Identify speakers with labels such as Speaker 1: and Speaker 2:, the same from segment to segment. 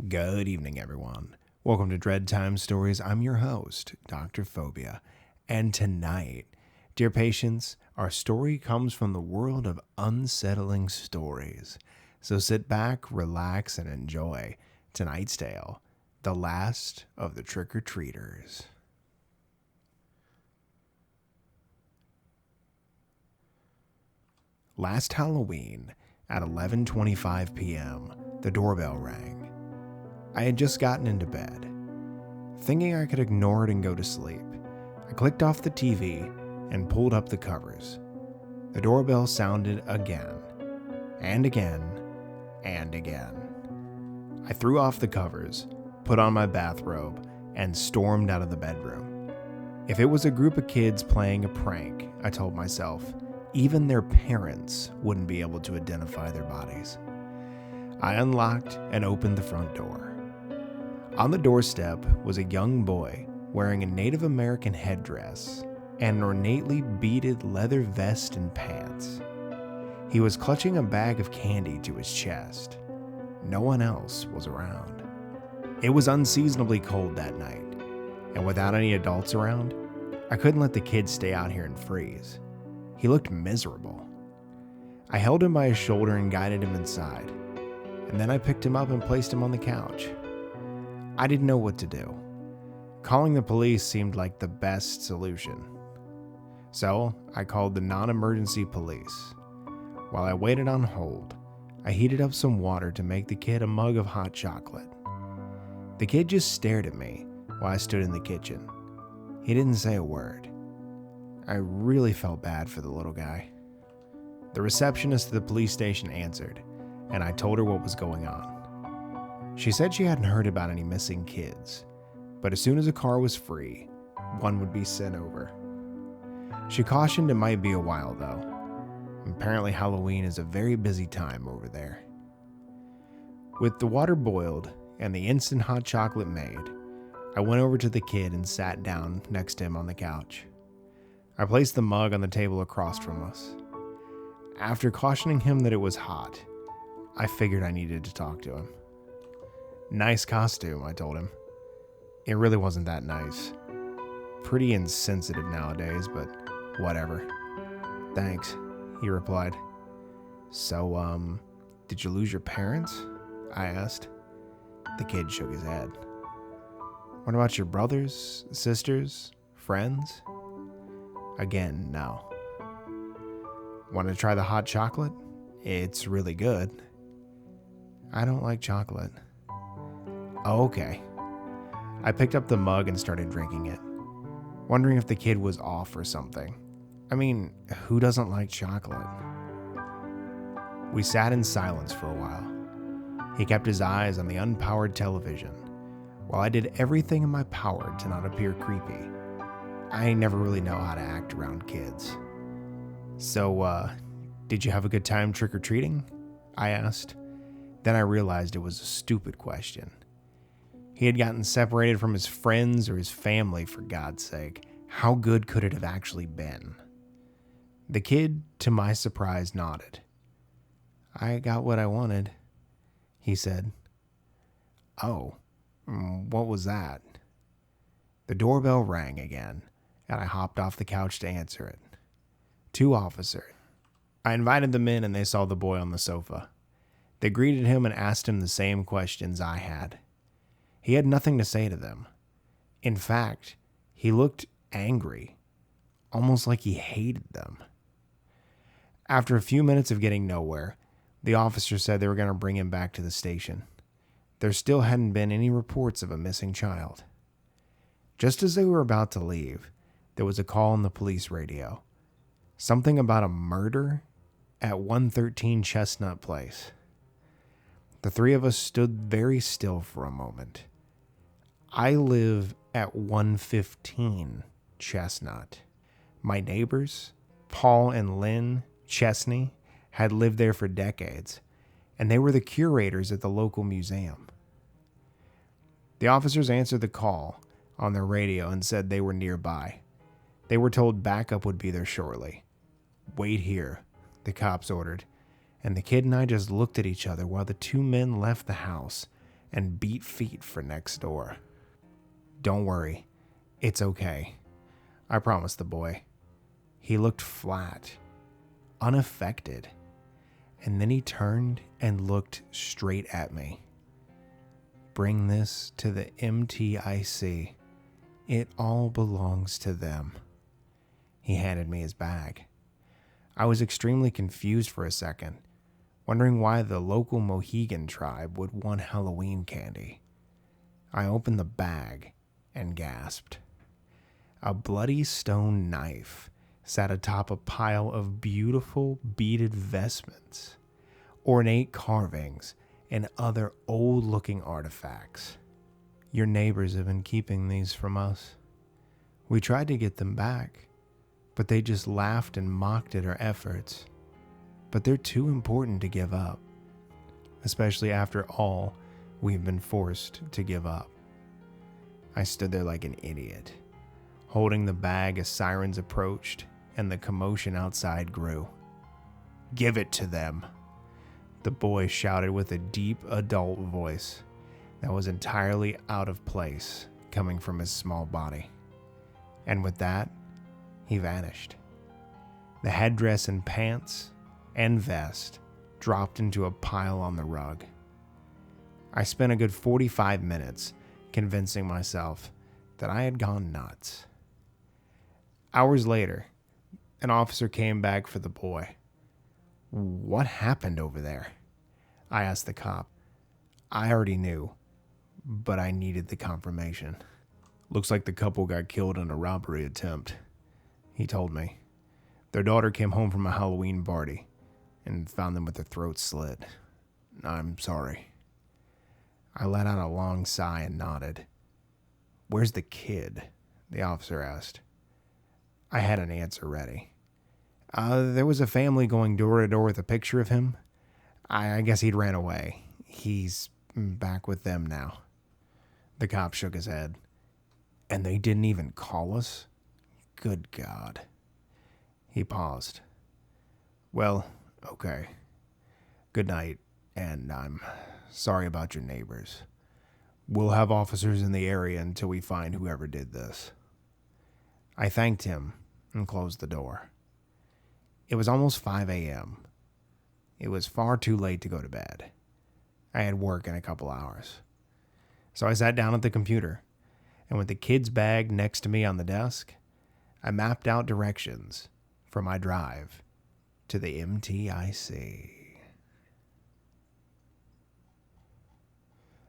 Speaker 1: Good evening, everyone. Welcome to Dread Time Stories. I'm your host, Dr. Phobia. And tonight, dear patients, our story comes from the world of unsettling stories. So sit back, relax, and enjoy tonight's tale, The Last of the Trick-or-Treaters. Last Halloween, at 11:25 p.m., the doorbell rang. I had just gotten into bed. Thinking I could ignore it and go to sleep, I clicked off the TV and pulled up the covers. The doorbell sounded again, and again, and again. I threw off the covers, put on my bathrobe, and stormed out of the bedroom. If it was a group of kids playing a prank, I told myself, even their parents wouldn't be able to identify their bodies. I unlocked and opened the front door. On the doorstep was a young boy wearing a Native American headdress and an ornately beaded leather vest and pants. He was clutching a bag of candy to his chest. No one else was around. It was unseasonably cold that night, and without any adults around, I couldn't let the kids stay out here and freeze. He looked miserable. I held him by his shoulder and guided him inside, and then I picked him up and placed him on the couch. I didn't know what to do. Calling the police seemed like the best solution. So I called the non-emergency police. While I waited on hold, I heated up some water to make the kid a mug of hot chocolate. The kid just stared at me while I stood in the kitchen. He didn't say a word. I really felt bad for the little guy. The receptionist at the police station answered, and I told her what was going on. She said she hadn't heard about any missing kids, but as soon as a car was free, one would be sent over. She cautioned it might be a while though. Apparently Halloween is a very busy time over there. With the water boiled and the instant hot chocolate made, I went over to the kid and sat down next to him on the couch. I placed the mug on the table across from us. After cautioning him that it was hot, I figured I needed to talk to him. Nice costume, I told him. It really wasn't that nice. Pretty insensitive nowadays, but whatever. Thanks, he replied. So, did you lose your parents? I asked. The kid shook his head. What about your brothers, sisters, friends? Again, no. Want to try the hot chocolate? It's really good. I don't like chocolate. Oh, okay. I picked up the mug and started drinking it, wondering if the kid was off or something. I mean, who doesn't like chocolate? We sat in silence for a while. He kept his eyes on the unpowered television, while I did everything in my power to not appear creepy. I never really know how to act around kids. So, did you have a good time trick-or-treating? I asked. Then I realized it was a stupid question. He had gotten separated from his friends or his family, for God's sake. How good could it have actually been? The kid, to my surprise, nodded. I got what I wanted, he said. Oh, what was that? The doorbell rang again, and I hopped off the couch to answer it. 2 officers. I invited them in, and they saw the boy on the sofa. They greeted him and asked him the same questions I had. He had nothing to say to them. In fact, he looked angry, almost like he hated them. After a few minutes of getting nowhere, the officer said they were going to bring him back to the station. There still hadn't been any reports of a missing child. Just as they were about to leave, there was a call on the police radio. Something about a murder at 113 Chestnut Place. The 3 of us stood very still for a moment. I live at 115 Chestnut. My neighbors, Paul and Lynn Chesney, had lived there for decades, and they were the curators at the local museum. The officers answered the call on their radio and said they were nearby. They were told backup would be there shortly. Wait here, the cops ordered, and the kid and I just looked at each other while the 2 men left the house and beat feet for next door. "Don't worry, it's okay," I promised the boy. He looked flat, unaffected, and then he turned and looked straight at me. "Bring this to the MTIC. It all belongs to them." He handed me his bag. I was extremely confused for a second, wondering why the local Mohegan tribe would want Halloween candy. I opened the bag and gasped. A bloody stone knife sat atop a pile of beautiful beaded vestments, ornate carvings, and other old-looking artifacts. "Your neighbors have been keeping these from us. We tried to get them back, but they just laughed and mocked at our efforts. But they're too important to give up, especially after all we've been forced to give up." I stood there like an idiot, holding the bag as sirens approached and the commotion outside grew. "Give it to them," the boy shouted with a deep adult voice that was entirely out of place coming from his small body. And with that, he vanished. The headdress and pants and vest dropped into a pile on the rug. I spent a good 45 minutes convincing myself that I had gone nuts. Hours later, an officer came back for the boy. "What happened over there?" I asked the cop. I already knew, but I needed the confirmation. "Looks like the couple got killed in a robbery attempt," he told me. "Their daughter came home from a Halloween party and found them with their throats slit. I'm sorry." I let out a long sigh and nodded. "Where's the kid?" the officer asked. I had an answer ready. There was a family going door to door with a picture of him. I guess he'd ran away. He's back with them now." The cop shook his head. "And they didn't even call us? Good God." He paused. "Well, okay. Good night, and I'm sorry about your neighbors. We'll have officers in the area until we find whoever did this." I thanked him and closed the door. It was almost 5 a.m. It was far too late to go to bed. I had work in a couple hours. So I sat down at the computer, and with the kid's bag next to me on the desk, I mapped out directions for my drive to the MTIC.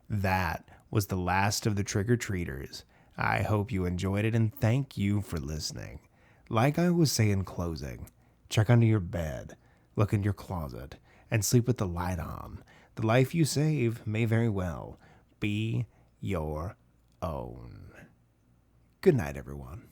Speaker 1: That was the last of the trick-or-treaters. I hope you enjoyed it, and thank you for listening. Like I was saying in closing, check under your bed, look in your closet, and sleep with the light on. The life you save may very well be your own. Good night, everyone.